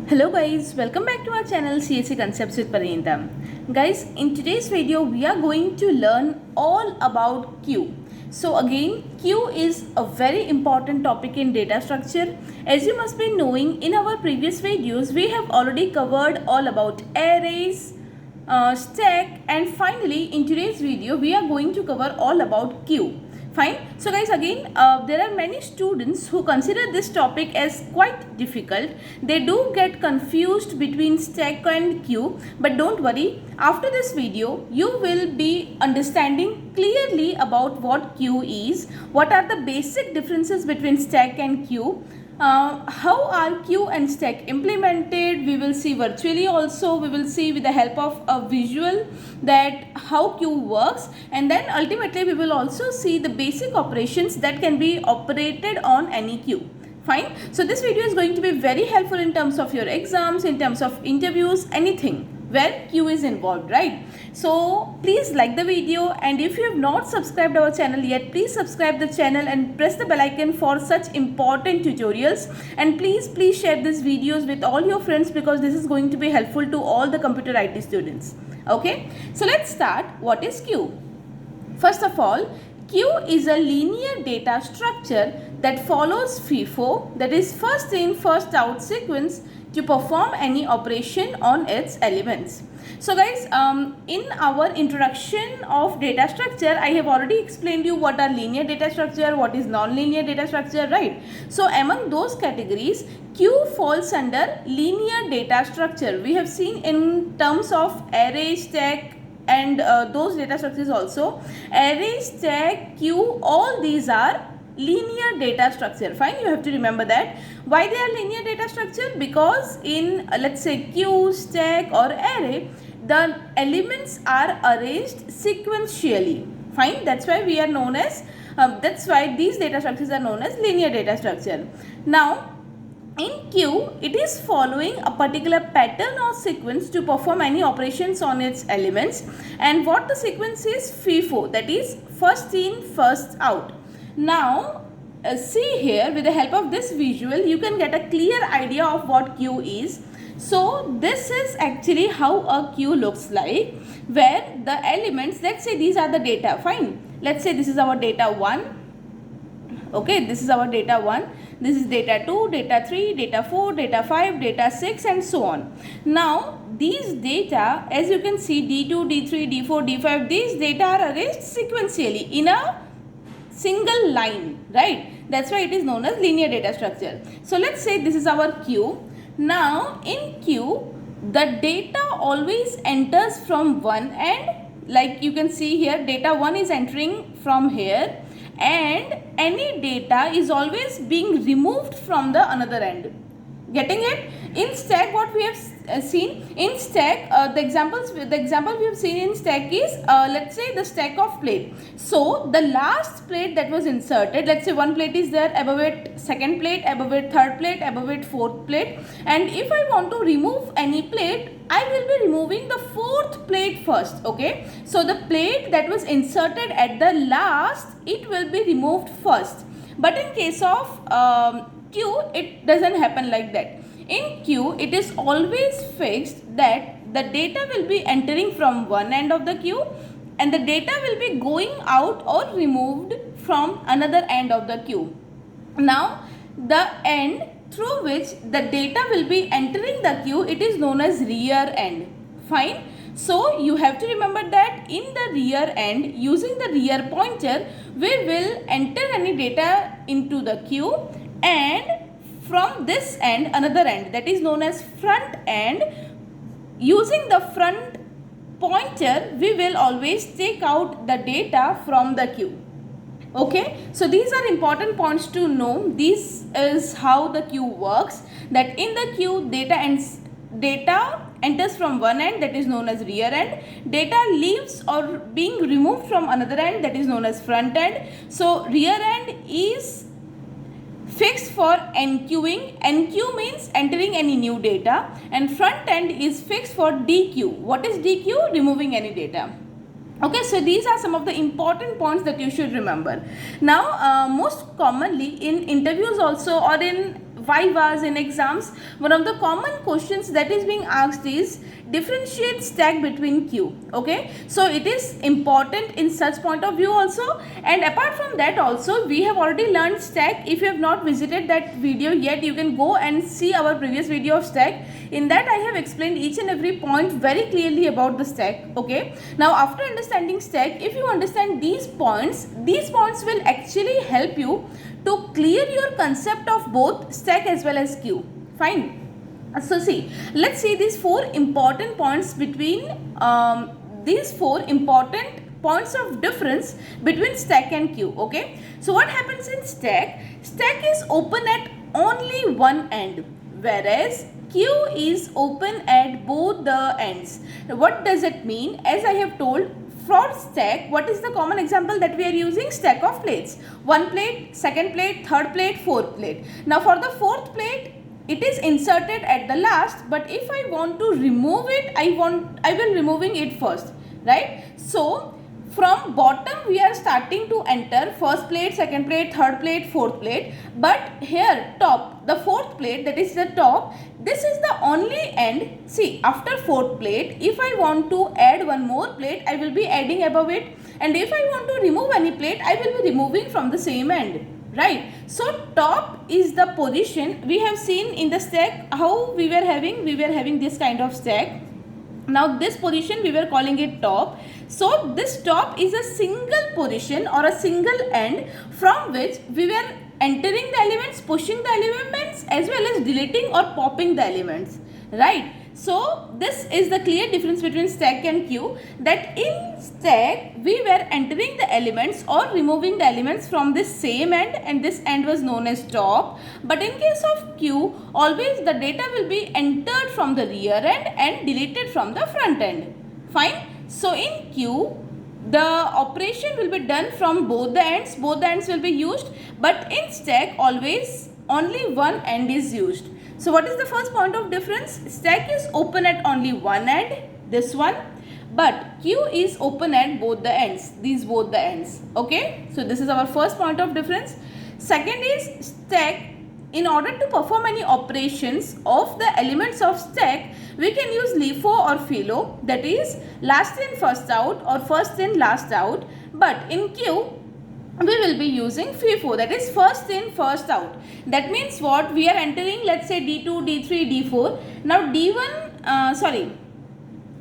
Hello guys, welcome back to our channel CSC Concepts with Parinita. Guys, in today's video we are going to learn all about queue. So again, queue is a very important topic in data structure. As you must be knowing, in our previous videos we have already covered all about arrays, stack, and finally in today's video we are going to cover all about queue. Fine. So guys, again there are many students who consider this topic as quite difficult. They do get confused between stack and queue, but don't worry, after this video you will be understanding clearly about what queue is, what are the basic differences between stack and queue, how are queue and stack implemented. We will see virtually also, we will see with the help of a visual that how queue works, and then ultimately we will also see the basic operations that can be operated on any queue. Fine. So this video is going to be very helpful in terms of your exams, in terms of interviews, anything where queue is involved, right? So please like the video, and if you have not subscribed our channel yet, please subscribe the channel and press the bell icon for such important tutorials. And please share these videos with all your friends, because this is going to be helpful to all the computer IT students. Okay, so let's start. What is queue? First of all, queue is a linear data structure that follows FIFO, that is first in first out sequence, to perform any operation on its elements. So guys, in our introduction of data structure, I have already explained you what are linear data structure, what is non-linear data structure, right? So among those categories, queue falls under linear data structure. We have seen in terms of array, stack, and those data structures also. Array, stack, queue, all these are linear data structure. Fine, you have to remember that. Why they are linear data structure? Because in let's say queue, stack or array, the elements are arranged sequentially. Fine, that's why we are known as that's why these data structures are known as linear data structure. Now in queue, it is following a particular pattern or sequence to perform any operations on its elements, and what the sequence is? FIFO, that is first in first out. Now see here, with the help of this visual you can get a clear idea of what queue is. So this is actually how a queue looks like, where the elements, let's say these are the data. Fine, let's say this is our data 1. Okay, this is our data 1, this is data 2, data 3, data 4, data 5, data 6 and so on. Now these data, as you can see, D2, D3, D4, D5, these data are arranged sequentially in a single line, right? That's why it is known as linear data structure. So let's say this is our queue. Now in queue, the data always enters from one end, like you can see here, data 1 is entering from here, and any data is always being removed from the another end. Getting it? In stack, what we have seen in stack, the example we have seen in stack is let's say the stack of plate. So the last plate that was inserted, let's say one plate is there, above it second plate, above it third plate, above it fourth plate, and if I want to remove any plate, I will be removing the fourth plate first. Okay, so the plate that was inserted at the last, it will be removed first. But in case of queue, it doesn't happen like that. In queue, it is always fixed that the data will be entering from one end of the queue and the data will be going out or removed from another end of the queue. Now the end through which the data will be entering the queue, it is known as rear end. Fine. So you have to remember that in the rear end, using the rear pointer, we will enter any data into the queue, and from this end another end, that is known as front end. Using the front pointer, we will always take out the data from the queue. Okay, so these are important points to know. This is how the queue works, that in the queue data enters from one end, that is known as rear end. Data leaves or being removed from another end, that is known as front end. So rear end is fixed for enqueuing. Enqueue means entering any new data, and front end is fixed for dequeue. What is dequeue? Removing any data. Okay, so these are some of the important points that you should remember. Now most commonly in interviews also, or in vivas, in exams, one of the common questions that is being asked is differentiate stack between queue. Okay, so it is important in such point of view also. And apart from that also, we have already learned stack. If you have not visited that video yet, you can go and see our previous video of stack. In that I have explained each and every point very clearly about the stack. Okay, now after understanding stack, if you understand these points will actually help you to clear your concept of both stack as well as queue. Fine. So see, let's see these four important points between these four important points of difference between stack and queue. Okay, so what happens in stack? Stack is open at only one end, whereas queue is open at both the ends. Now, what does it mean? As I have told, for stack, what is the common example that we are using? Stack of plates. One plate, second plate, third plate, fourth plate. Now for the fourth plate, it is inserted at the last, but if I want to remove it, I will removing it first, right? So from bottom we are starting to enter first plate, second plate, third plate, fourth plate, but here top, the fourth plate, that is the top, this is the only end. See, after fourth plate, if I want to add one more plate, I will be adding above it, and if I want to remove any plate, I will be removing from the same end. Right, so top is the position. We have seen in the stack how we were having this kind of stack. Now this position we were calling it top. So this top is a single position or a single end from which we were entering the elements, pushing the elements, as well as deleting or popping the elements, right? So this is the clear difference between stack and queue, that in stack we were entering the elements or removing the elements from this same end, and this end was known as top. But in case of queue, always the data will be entered from the rear end and deleted from the front end. Fine. So in queue, the operation will be done from both the ends will be used, but in stack always only one end is used. So what is the first point of difference? Stack is open at only one end, this one, but queue is open at both the ends, these both the ends. Okay, so this is our first point of difference. Second is stack. In order to perform any operations of the elements of stack, we can use LIFO or FILO, that is last in first out or first in last out. But in queue, we will be using FIFO, that is first in first out. That means what? We are entering, let's say D2, D3, D4. Now D1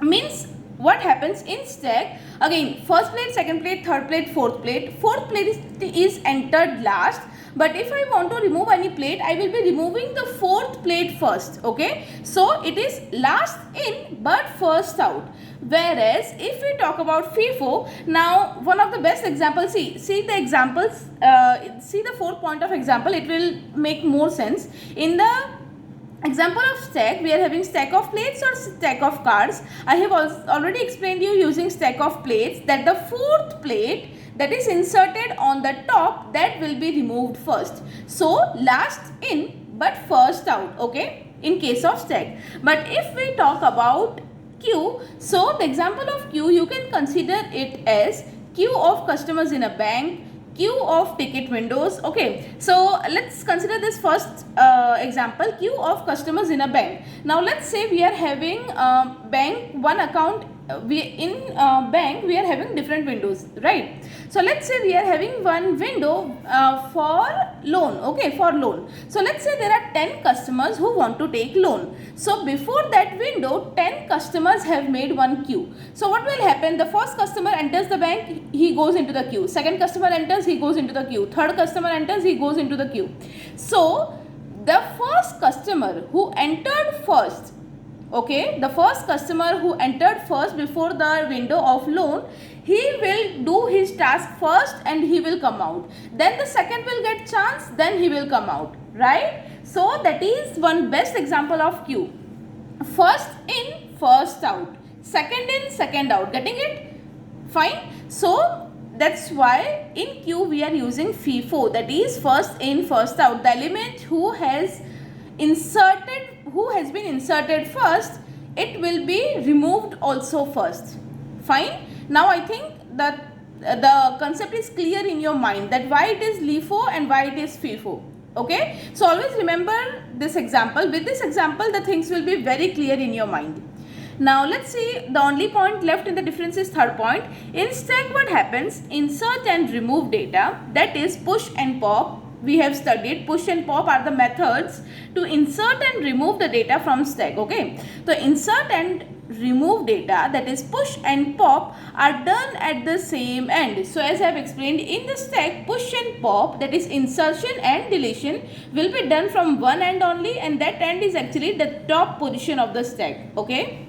means what happens in stack? Again, first plate, second plate, third plate, fourth plate. Fourth plate is entered last. But if I want to remove any plate, I will be removing the fourth plate first. Okay, so it is last in but first out. Whereas if we talk about FIFO, now one of the best examples, see the examples, see the fourth point of example, it will make more sense. In the example of stack, we are having stack of plates or stack of cards. I have already explained you using stack of plates that the fourth plate that is inserted on the top, that will be removed first. So last in but first out, okay, in case of stack. But if we talk about queue, so the example of queue, you can consider it as queue of customers in a bank, queue of ticket windows. Okay, so let's consider this first example, queue of customers in a bank. Now let's say we are having bank one account, bank we are having different windows, right? So let's say we are having one window for loan, okay, for loan. So let's say there are 10 customers who want to take loan. So before that window, 10 customers have made one queue. So what will happen? The first customer enters the bank, he goes into the queue. Second customer enters, he goes into the queue. Third customer enters, he goes into the queue. So the first customer who entered first, okay, the first customer who entered first before the window of loan, he will do his task first and he will come out. Then the second will get chance, then he will come out, right? So that is one best example of queue. First in, first out. Second in, second out. Getting it? Fine. So that's why in queue we are using FIFO, that is first in, first out. The element who has been inserted first, it will be removed also first. Fine. Now I think that the concept is clear in your mind, that why it is LIFO and why it is FIFO. Okay, so always remember this example. With this example, the things will be very clear in your mind. Now let's see, the only point left in the difference is third point. In stack, what happens? Insert and remove data, that is push and pop. We have studied push and pop are the methods to insert and remove the data from stack. Okay, so insert and remove data, that is push and pop, are done at the same end. So as I have explained, in the stack, push and pop, that is insertion and deletion, will be done from one end only, and that end is actually the top position of the stack. Okay,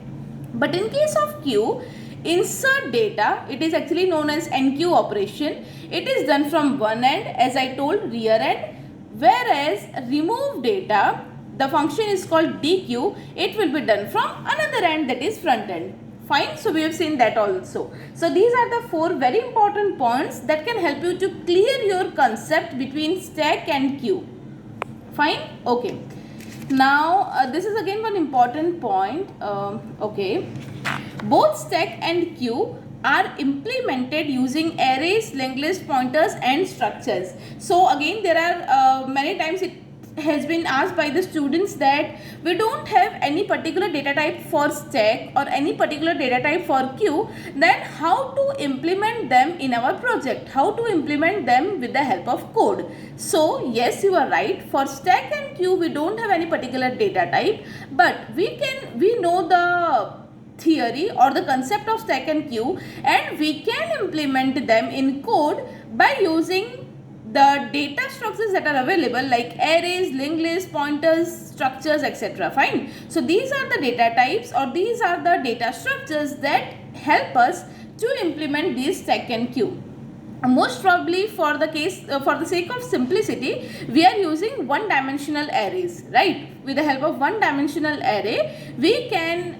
but in case of queue, insert data, it is actually known as NQ operation. It is done from one end, as I told, rear end, whereas remove data, the function is called DQ, it will be done from another end, that is front end. Fine, so we have seen that also. So these are the four very important points that can help you to clear your concept between stack and queue. Fine, okay. Now this is again one important point. Okay, both stack and queue are implemented using arrays, linked list, pointers and structures. So again, there are many times it has been asked by the students that we don't have any particular data type for stack or any particular data type for queue, then how to implement them in our project, how to implement them with the help of code. So yes, you are right, for stack and queue we don't have any particular data type, but we know the theory or the concept of stack and queue, and we can implement them in code by using the data structures that are available like arrays, linked lists, pointers, structures, etc. Fine. So these are the data types or these are the data structures that help us to implement these stack and queue. Most probably for the sake of simplicity, we are using one dimensional arrays, right? With the help of one dimensional array, we can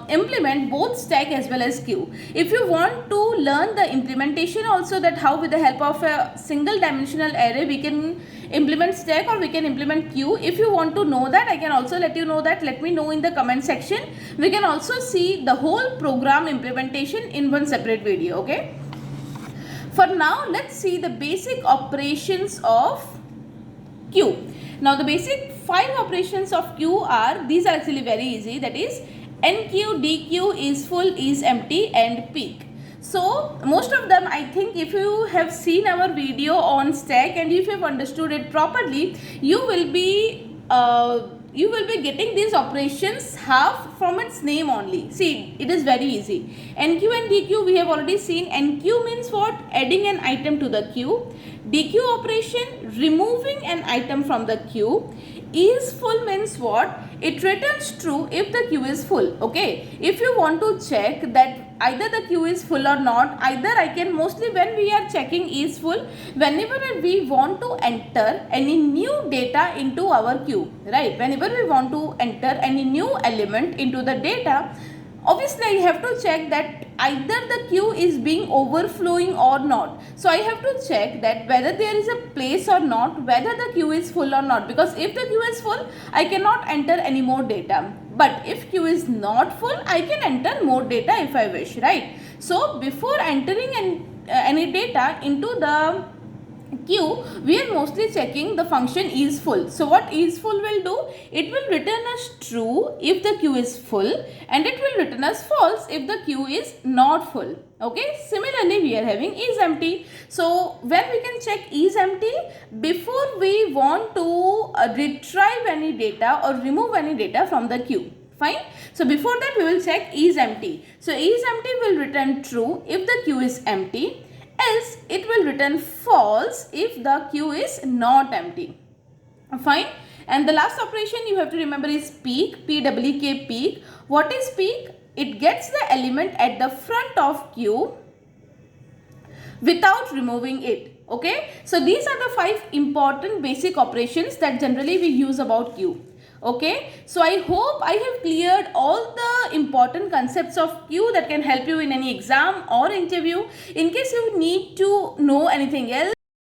implement both stack as well as queue. If you want to learn the implementation also, that how with the help of a single dimensional array we can implement stack or we can implement queue, if you want to know that, I can also let you know that. Let me know in the comment section. We can also see the whole program implementation in one separate video. Okay, for now, let's see the basic operations of queue. Now, the basic 5 operations of queue are, these are actually very easy, that is NQ, DQ, is full, is empty and peak. So, most of them, I think if you have seen our video on stack and if you have understood it properly, you will be getting these operations half from its name only. See, it is very easy. NQ and DQ we have already seen. NQ means what? Adding an item to the queue. DQ operation, removing an item from the queue. Is full means what? It returns true if the queue is full. Okay, if you want to check that either the queue is full or not, either I can, mostly when we are checking is full, whenever we want to enter any new data into our queue, right? Whenever we want to enter any new element into the data, obviously I have to check that either the queue is being overflowing or not. So I have to check that whether there is a place or not, whether the queue is full or not, because if the queue is full, I cannot enter any more data. But if queue is not full, I can enter more data if I wish, right? So before entering any data into the queue, we are mostly checking the function is full. So what is full will do? It will return us true if the queue is full and it will return us false if the queue is not full. Okay, similarly we are having is empty. So when we can check is empty, before we want to retrieve any data or remove any data from the queue. Fine. So before that we will check is empty. So is empty will return true if the queue is empty, else it will return false if the queue is not empty. Fine. And the last operation you have to remember is peak, PWK peak. What is peak? It gets the element at the front of queue without removing it. Okay. So these are the 5 important basic operations that generally we use about queue. Okay, so I hope I have cleared all the important concepts of queue that can help you in any exam or interview. In case you need to know anything else,